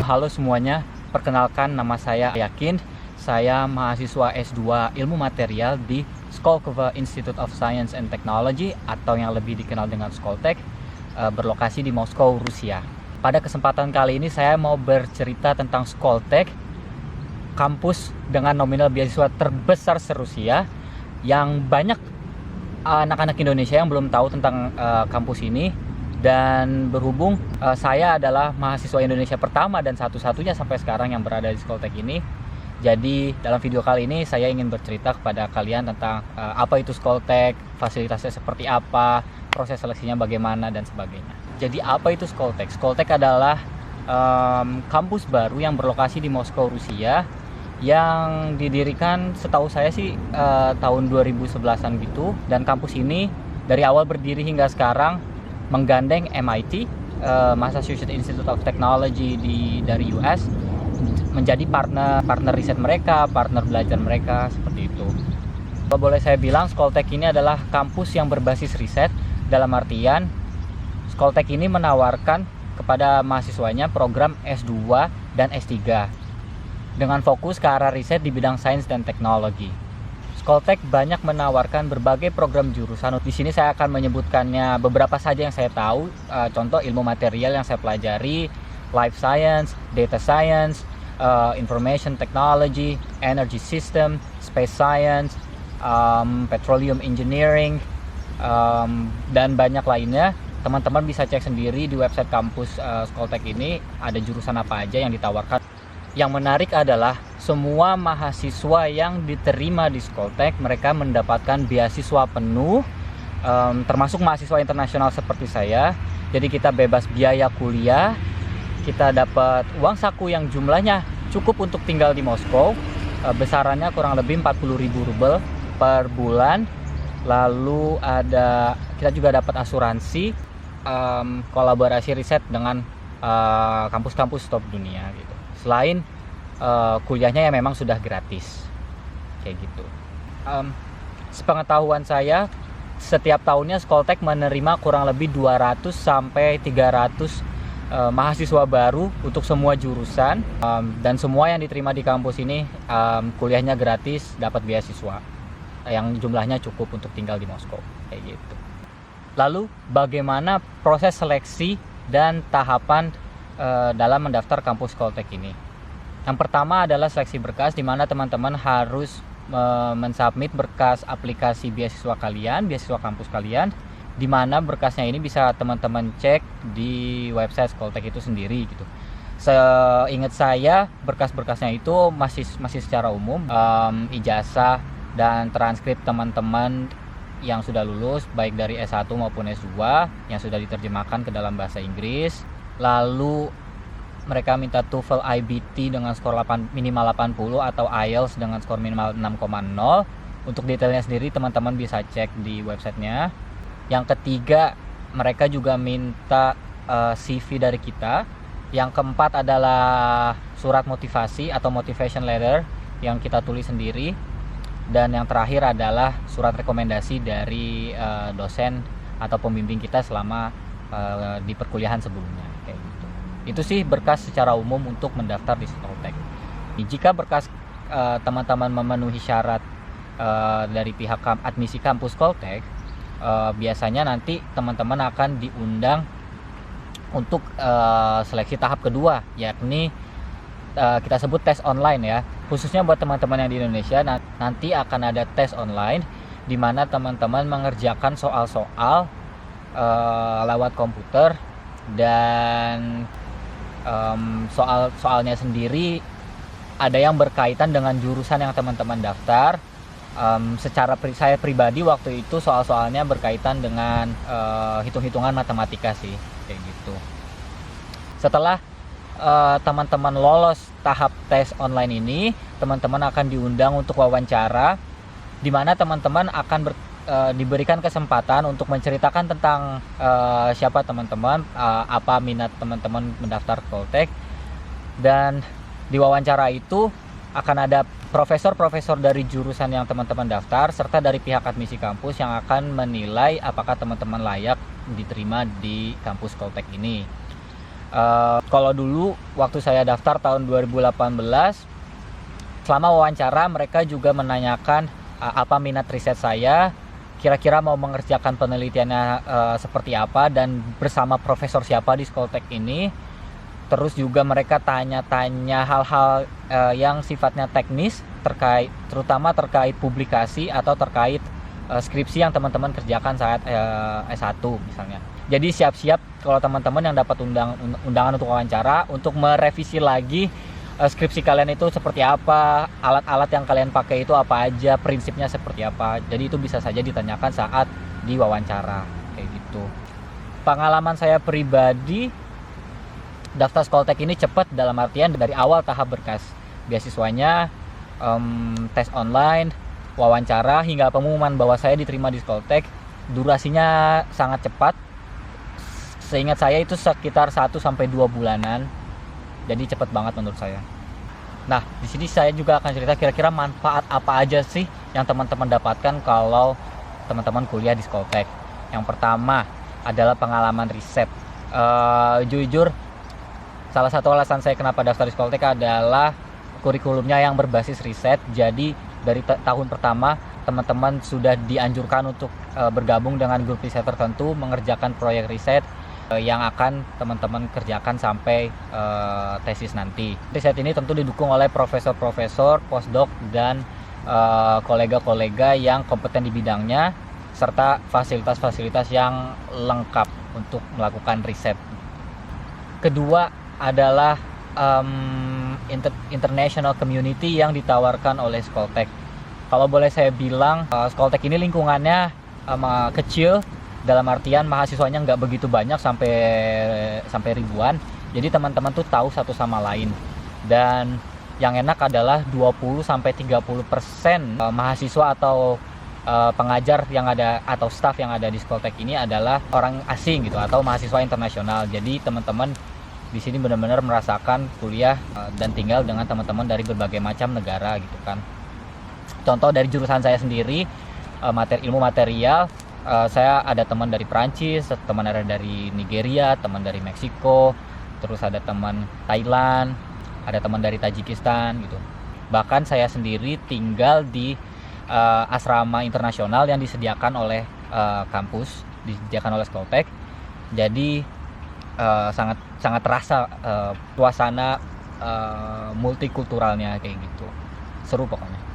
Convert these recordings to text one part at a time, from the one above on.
Halo semuanya, perkenalkan nama saya Yakin. Saya mahasiswa S2 Ilmu Material di Skolkovo Institute of Science and Technology atau yang lebih dikenal dengan Skoltech, berlokasi di Moskow, Rusia. Pada kesempatan kali ini saya mau bercerita tentang Skoltech, kampus dengan nominal beasiswa terbesar se-Rusia, yang banyak anak-anak Indonesia yang belum tahu tentang kampus ini. Dan berhubung saya adalah mahasiswa Indonesia pertama dan satu-satunya sampai sekarang yang berada di Skoltech ini, jadi dalam video kali ini saya ingin bercerita kepada kalian tentang apa itu Skoltech, fasilitasnya seperti apa, proses seleksinya bagaimana, dan sebagainya. Jadi apa itu Skoltech? Skoltech adalah kampus baru yang berlokasi di Moskow, Rusia, yang didirikan setahu saya sih tahun 2011-an gitu. Dan kampus ini dari awal berdiri hingga sekarang menggandeng MIT, Massachusetts Institute of Technology dari US, menjadi partner riset mereka, partner belajar mereka, seperti itu. Kalau boleh saya bilang, Skoltech ini adalah kampus yang berbasis riset, dalam artian Skoltech ini menawarkan kepada mahasiswanya program S2 dan S3 dengan fokus ke arah riset di bidang sains dan teknologi. Skoltech banyak menawarkan berbagai program jurusan. Di sini saya akan menyebutkannya beberapa saja yang saya tahu. Contoh ilmu material yang saya pelajari, life science, data science, information technology, energy system, space science, petroleum engineering, dan banyak lainnya. Teman-teman bisa cek sendiri di website kampus Skoltech ini ada jurusan apa aja yang ditawarkan. Yang menarik adalah semua mahasiswa yang diterima di Skoltech, mereka mendapatkan beasiswa penuh, termasuk mahasiswa internasional seperti saya. Jadi kita bebas biaya kuliah, kita dapat uang saku yang jumlahnya cukup untuk tinggal di Moskow, besarannya kurang lebih 40.000 rubel per bulan. Lalu kita juga dapat asuransi, kolaborasi riset dengan kampus-kampus top dunia gitu. Selain kuliahnya yang memang sudah gratis kayak gitu. Sepengetahuan saya, setiap tahunnya Skoltech menerima kurang lebih 200 sampai 300 mahasiswa baru untuk semua jurusan, dan semua yang diterima di kampus ini kuliahnya gratis, dapat beasiswa yang jumlahnya cukup untuk tinggal di Moskow kayak gitu. Lalu bagaimana proses seleksi dan tahapan dalam mendaftar kampus Skoltech ini? Yang pertama adalah seleksi berkas, di mana teman-teman harus mensubmit berkas aplikasi beasiswa kalian, beasiswa kampus kalian, di mana berkasnya ini bisa teman-teman cek di website Skoltech itu sendiri gitu. Seingat saya berkas-berkasnya itu masih secara umum, ijazah dan transkrip teman-teman yang sudah lulus baik dari S1 maupun S2 yang sudah diterjemahkan ke dalam bahasa Inggris. Lalu mereka minta TOEFL IBT dengan skor minimal 80 atau IELTS dengan skor minimal 6,0. Untuk detailnya sendiri teman-teman bisa cek di websitenya. Yang ketiga, mereka juga minta CV dari kita. Yang keempat adalah surat motivasi atau motivation letter yang kita tulis sendiri. Dan yang terakhir adalah surat rekomendasi dari dosen atau pembimbing kita selama di perkuliahan sebelumnya kayak gitu. Itu sih berkas secara umum untuk mendaftar di Skoltech. Jika berkas teman-teman memenuhi syarat dari pihak admisi kampus Skoltech, biasanya nanti teman-teman akan diundang untuk seleksi tahap kedua, yakni kita sebut tes online ya. Khususnya buat teman-teman yang di Indonesia, nanti akan ada tes online di mana teman-teman mengerjakan soal-soal lewat komputer, dan soalnya sendiri ada yang berkaitan dengan jurusan yang teman-teman daftar. Saya pribadi waktu itu soal-soalnya berkaitan dengan hitung-hitungan matematika sih kayak gitu. Setelah teman-teman lolos tahap tes online ini, teman-teman akan diundang untuk wawancara, di mana teman-teman akan diberikan kesempatan untuk menceritakan tentang siapa teman-teman, apa minat teman-teman mendaftar Skoltech. Dan di wawancara itu akan ada profesor-profesor dari jurusan yang teman-teman daftar, serta dari pihak admisi kampus yang akan menilai apakah teman-teman layak diterima di kampus Skoltech ini. Kalau dulu waktu saya daftar tahun 2018, selama wawancara mereka juga menanyakan apa minat riset saya, kira-kira mau mengerjakan penelitiannya seperti apa, dan bersama profesor siapa di Skoltech ini. Terus juga mereka tanya-tanya hal-hal yang sifatnya teknis, terutama terkait publikasi atau terkait skripsi yang teman-teman kerjakan saat S1 misalnya. Jadi siap-siap kalau teman-teman yang dapat undangan untuk wawancara untuk merevisi lagi skripsi kalian itu seperti apa, alat-alat yang kalian pakai itu apa aja, prinsipnya seperti apa. Jadi itu bisa saja ditanyakan saat diwawancara kayak gitu. Pengalaman saya pribadi, daftar Skoltech ini cepat dalam artian dari awal tahap berkas beasiswanya, tes online, wawancara hingga pengumuman bahwa saya diterima di Skoltech, durasinya sangat cepat. Seingat saya itu sekitar 1-2 bulanan. Jadi cepat banget menurut saya. Nah, di sini saya juga akan cerita kira-kira manfaat apa aja sih yang teman-teman dapatkan kalau teman-teman kuliah di Skoltech. Yang pertama adalah pengalaman riset. Jujur, salah satu alasan saya kenapa daftar di Skoltech adalah kurikulumnya yang berbasis riset. Jadi dari tahun pertama teman-teman sudah dianjurkan untuk bergabung dengan grup riset tertentu, mengerjakan proyek riset yang akan teman-teman kerjakan sampai tesis nanti. Riset ini tentu didukung oleh profesor-profesor, postdoc, dan kolega-kolega yang kompeten di bidangnya, serta fasilitas-fasilitas yang lengkap untuk melakukan riset. Kedua adalah international community yang ditawarkan oleh Skoltech. Kalau boleh saya bilang, Skoltech ini lingkungannya kecil, dalam artian mahasiswanya nggak begitu banyak, sampai ribuan. Jadi teman-teman tuh tahu satu sama lain. Dan yang enak adalah 20-30% mahasiswa atau pengajar yang ada atau staff yang ada di Skoltech ini adalah orang asing gitu, atau mahasiswa internasional. Jadi teman-teman di sini benar-benar merasakan kuliah dan tinggal dengan teman-teman dari berbagai macam negara gitu kan. Contoh dari jurusan saya sendiri, ilmu material, saya ada teman dari Perancis, teman ada dari Nigeria, teman dari Meksiko, terus ada teman Thailand, ada teman dari Tajikistan gitu. Bahkan saya sendiri tinggal di asrama internasional yang disediakan oleh kampus, disediakan oleh Skoltech. Jadi sangat terasa suasana multikulturalnya kayak gitu. Seru pokoknya.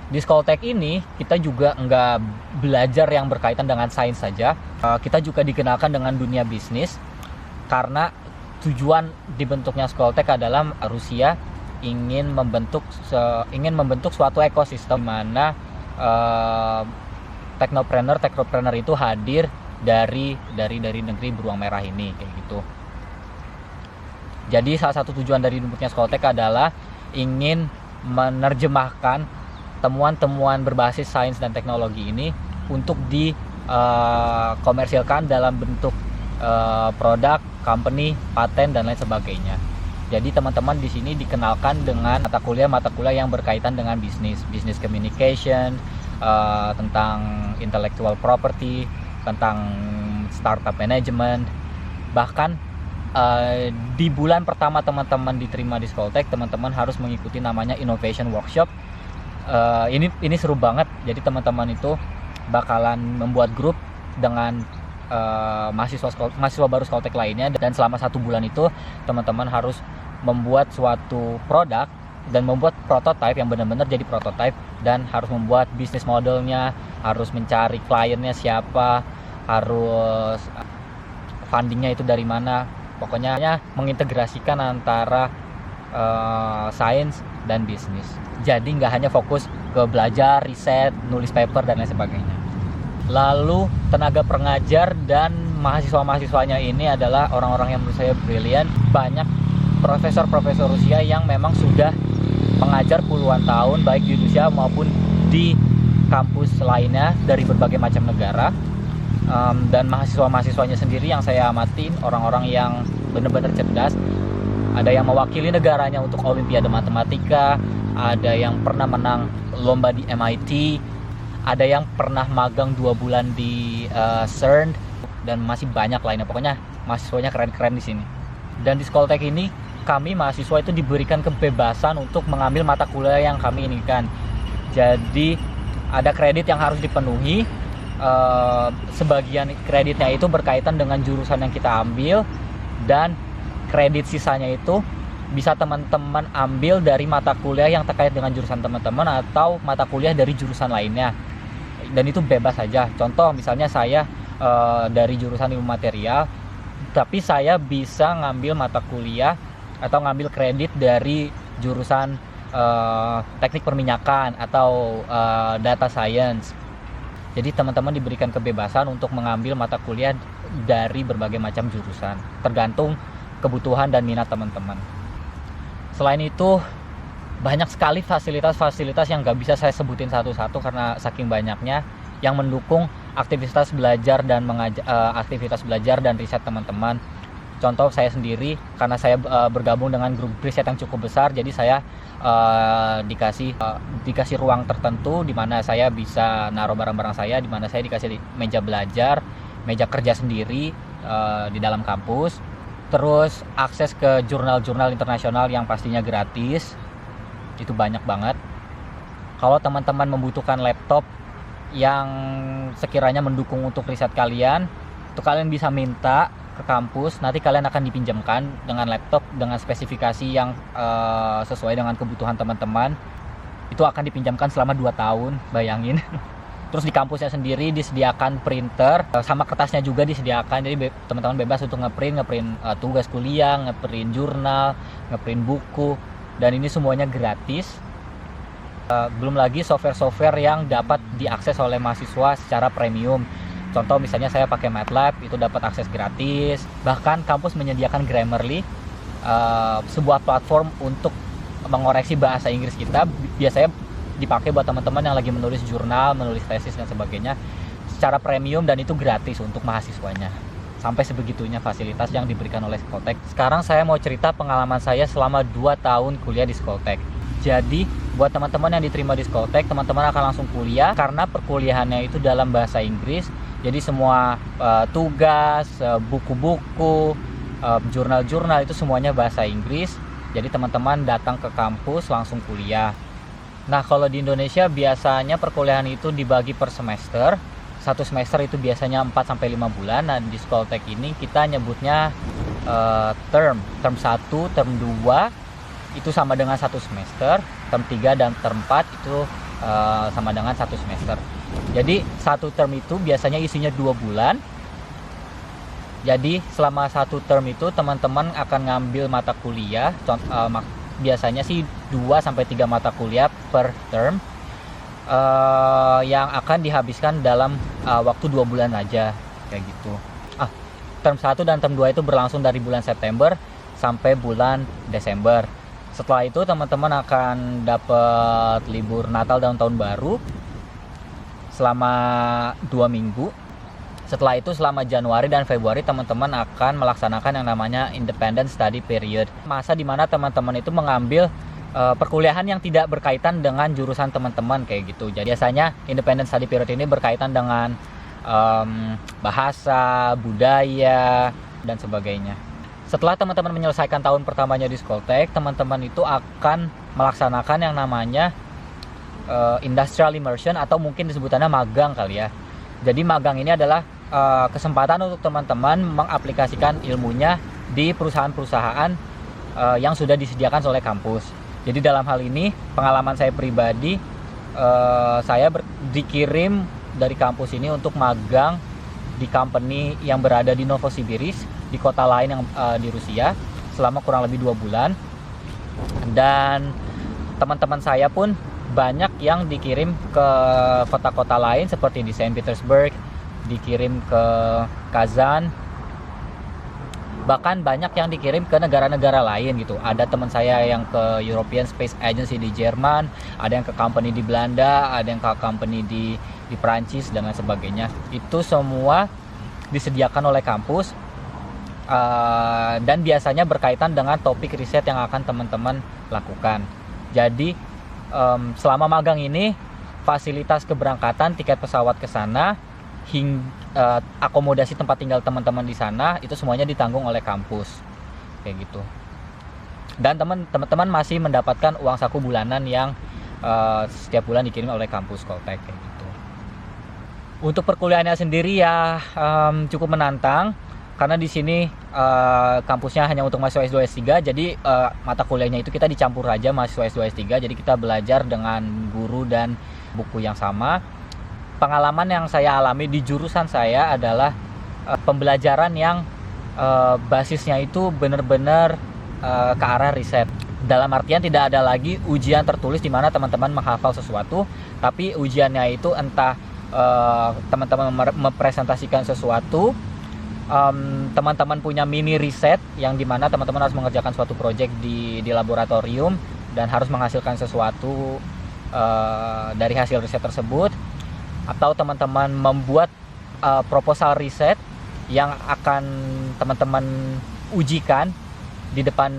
Di Skoltech ini kita juga nggak belajar yang berkaitan dengan sains saja, kita juga dikenalkan dengan dunia bisnis, karena tujuan dibentuknya Skoltech adalah Rusia ingin membentuk suatu ekosistem di mana teknopreneur itu hadir dari negeri beruang merah ini kayak gitu. Jadi salah satu tujuan dari dibentuknya Skoltech adalah ingin menerjemahkan temuan-temuan berbasis sains dan teknologi ini untuk dikomersilkan dalam bentuk produk, company, paten, dan lain sebagainya. Jadi teman-teman di sini dikenalkan dengan mata kuliah yang berkaitan dengan business communication, tentang intellectual property, tentang startup management. Bahkan di bulan pertama teman-teman diterima di Skoltech, teman-teman harus mengikuti namanya innovation workshop. Ini seru banget. Jadi teman-teman itu bakalan membuat grup dengan mahasiswa baru Skoltech lainnya, dan selama 1 bulan itu teman-teman harus membuat suatu produk dan membuat prototipe yang benar-benar jadi prototipe, dan harus membuat bisnis modelnya, harus mencari kliennya siapa, harus fundingnya itu dari mana. Pokoknya mengintegrasikan antara sains dan bisnis. Jadi nggak hanya fokus ke belajar, riset, nulis paper, dan lain sebagainya. Lalu tenaga pengajar dan mahasiswa-mahasiswanya ini adalah orang-orang yang menurut saya brilian. Banyak profesor-profesor Rusia yang memang sudah mengajar puluhan tahun, baik di Rusia maupun di kampus lainnya dari berbagai macam negara. Dan mahasiswa-mahasiswanya sendiri yang saya amatin, orang-orang yang benar-benar cerdas. Ada yang mewakili negaranya untuk Olimpiade Matematika, ada yang pernah menang lomba di MIT, ada yang pernah magang 2 bulan di CERN, dan masih banyak lainnya. Pokoknya mahasiswanya keren-keren di sini. Dan di Skoltek ini kami mahasiswa itu diberikan kebebasan untuk mengambil mata kuliah yang kami inginkan. Jadi ada kredit yang harus dipenuhi. Sebagian kreditnya itu berkaitan dengan jurusan yang kita ambil, dan kredit sisanya itu bisa teman-teman ambil dari mata kuliah yang terkait dengan jurusan teman-teman atau mata kuliah dari jurusan lainnya, dan itu bebas saja. Contoh misalnya saya dari jurusan ilmu material, tapi saya bisa ngambil mata kuliah atau ngambil kredit dari jurusan teknik perminyakan atau data science. Jadi teman-teman diberikan kebebasan untuk mengambil mata kuliah dari berbagai macam jurusan, tergantung kebutuhan dan minat teman-teman. Selain itu, banyak sekali fasilitas-fasilitas yang nggak bisa saya sebutin satu-satu karena saking banyaknya, yang mendukung aktivitas belajar dan aktivitas belajar dan riset teman-teman. Contoh saya sendiri, karena saya bergabung dengan grup riset yang cukup besar, jadi saya dikasih ruang tertentu di mana saya bisa naruh barang-barang saya, di mana saya dikasih meja belajar, meja kerja sendiri di dalam kampus. Terus akses ke jurnal-jurnal internasional yang pastinya gratis, itu banyak banget. Kalau teman-teman membutuhkan laptop yang sekiranya mendukung untuk riset kalian, itu kalian bisa minta ke kampus, nanti kalian akan dipinjamkan dengan laptop dengan spesifikasi yang sesuai dengan kebutuhan teman-teman. Itu akan dipinjamkan selama 2 tahun, bayangin. Terus di kampusnya sendiri disediakan printer, sama kertasnya juga disediakan, jadi teman-teman bebas untuk ngeprint tugas kuliah, ngeprint jurnal, ngeprint buku, dan ini semuanya gratis. Belum lagi software-software yang dapat diakses oleh mahasiswa secara premium. Contoh misalnya saya pakai MATLAB, itu dapat akses gratis. Bahkan kampus menyediakan Grammarly, sebuah platform untuk mengoreksi bahasa Inggris kita, biasanya dipakai buat teman-teman yang lagi menulis jurnal, menulis tesis dan sebagainya, secara premium, dan itu gratis untuk mahasiswanya. Sampai sebegitunya fasilitas yang diberikan oleh Skoltek. Sekarang saya mau cerita pengalaman saya selama 2 tahun kuliah di Skoltek. Jadi buat teman-teman yang diterima di Skoltek, teman-teman akan langsung kuliah karena perkuliahannya itu dalam bahasa Inggris. Jadi semua tugas, buku-buku, jurnal-jurnal itu semuanya bahasa Inggris. Jadi teman-teman datang ke kampus langsung kuliah. Nah, kalau di Indonesia biasanya perkuliahan itu dibagi per semester. Satu semester itu biasanya 4-5 bulan. Nah, di Skoltek ini kita nyebutnya term 1, term 2 itu sama dengan 1 semester, term 3 dan term 4 itu sama dengan 1 semester. Jadi satu term itu biasanya isinya 2 bulan. Jadi selama 1 term itu teman-teman akan ngambil mata kuliah, biasanya sih 2-3 mata kuliah per term, yang akan dihabiskan dalam waktu 2 bulan aja, kayak gitu. Term 1 dan term 2 itu berlangsung dari bulan September sampai bulan Desember. Setelah itu teman-teman akan dapat libur Natal dan Tahun Baru selama 2 minggu. Setelah itu selama Januari dan Februari teman-teman akan melaksanakan yang namanya Independent Study Period. Masa dimana teman-teman itu mengambil perkuliahan yang tidak berkaitan dengan jurusan teman-teman, kayak gitu. Jadi biasanya Independent Study Period ini berkaitan dengan bahasa, budaya, dan sebagainya. Setelah teman-teman menyelesaikan tahun pertamanya di Skoltek, teman-teman itu akan melaksanakan yang namanya industrial immersion, atau mungkin disebutannya magang kali ya. Jadi magang ini adalah kesempatan untuk teman-teman mengaplikasikan ilmunya di perusahaan-perusahaan yang sudah disediakan oleh kampus. Jadi dalam hal ini pengalaman saya pribadi, saya dikirim dari kampus ini untuk magang di company yang berada di Novosibirsk, di kota lain yang di Rusia, selama kurang lebih 2 bulan. Dan teman-teman saya pun banyak yang dikirim ke kota-kota lain seperti di Saint Petersburg, dikirim ke Kazan, bahkan banyak yang dikirim ke negara-negara lain gitu. Ada teman saya yang ke European Space Agency di Jerman, ada yang ke company di Belanda, ada yang ke company di Prancis dan lain sebagainya. Itu semua disediakan oleh kampus, dan biasanya berkaitan dengan topik riset yang akan teman-teman lakukan. Jadi selama magang ini, fasilitas keberangkatan, tiket pesawat ke sana, akomodasi tempat tinggal teman-teman di sana, itu semuanya ditanggung oleh kampus. kayak gitu. Dan teman-teman masih mendapatkan uang saku bulanan yang setiap bulan dikirim oleh kampus Skoltech kayak gitu. Untuk perkuliahannya sendiri ya cukup menantang karena di sini kampusnya hanya untuk mahasiswa S2 S3, jadi mata kuliahnya itu kita dicampur aja mahasiswa S2 S3, jadi kita belajar dengan guru dan buku yang sama. Pengalaman yang saya alami di jurusan saya adalah pembelajaran yang basisnya itu benar-benar ke arah riset. Dalam artian tidak ada lagi ujian tertulis di mana teman-teman menghafal sesuatu, tapi ujiannya itu entah teman-teman mempresentasikan sesuatu, teman-teman punya mini riset yang dimana teman-teman harus mengerjakan suatu project di laboratorium dan harus menghasilkan sesuatu dari hasil riset tersebut, atau teman-teman membuat proposal riset yang akan teman-teman ujikan di depan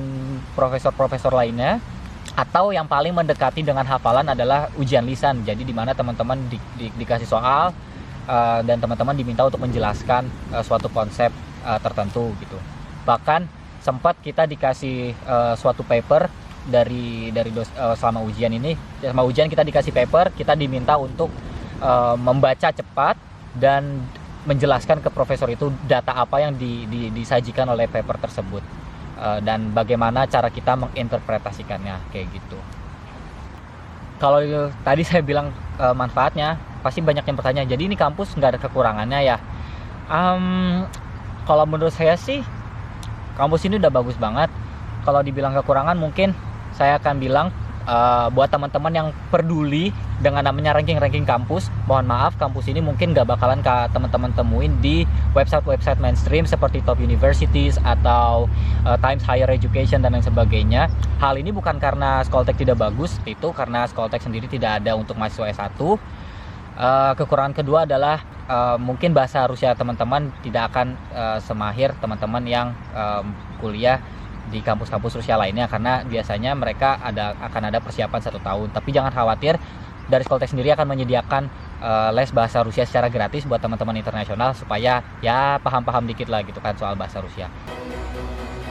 profesor-profesor lainnya, atau yang paling mendekati dengan hafalan adalah ujian lisan. Jadi di mana teman-teman dikasih soal dan teman-teman diminta untuk menjelaskan suatu konsep tertentu gitu. Bahkan sempat kita dikasih suatu paper selama ujian ini. Selama ujian kita dikasih paper, kita diminta untuk membaca cepat dan menjelaskan ke profesor itu data apa yang disajikan oleh paper tersebut. Dan bagaimana cara kita menginterpretasikannya kayak gitu. Kalau tadi saya bilang manfaatnya, pasti banyak yang bertanya, jadi ini kampus nggak ada kekurangannya ya? Kalau menurut saya sih kampus ini udah bagus banget. Kalau dibilang kekurangan, mungkin saya akan bilang buat teman-teman yang peduli dengan namanya ranking kampus, mohon maaf, kampus ini mungkin nggak bakalan teman-teman temuin di website mainstream seperti top universities atau Times Higher Education dan lain sebagainya. Hal ini bukan karena Skoltech tidak bagus, itu karena Skoltech sendiri tidak ada untuk mahasiswa S1. Kekurangan kedua adalah mungkin bahasa Rusia teman-teman tidak akan semahir teman-teman yang kuliah di kampus-kampus Rusia lainnya, karena biasanya mereka akan ada persiapan 1 tahun. Tapi jangan khawatir, dari Skoltech sendiri akan menyediakan les bahasa Rusia secara gratis buat teman-teman internasional supaya ya paham-paham dikit lah gitu kan soal bahasa Rusia.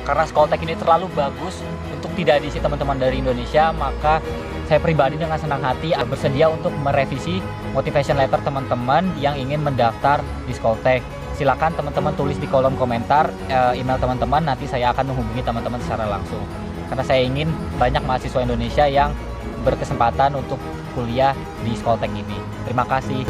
Karena Skoltech ini terlalu bagus untuk tidak diisi teman-teman dari Indonesia, maka saya pribadi dengan senang hati bersedia untuk merevisi motivation letter teman-teman yang ingin mendaftar di Skoltech. Silakan teman-teman tulis di kolom komentar email teman-teman, nanti saya akan menghubungi teman-teman secara langsung. Karena saya ingin banyak mahasiswa Indonesia yang berkesempatan untuk kuliah di Skoltech ini. Terima kasih.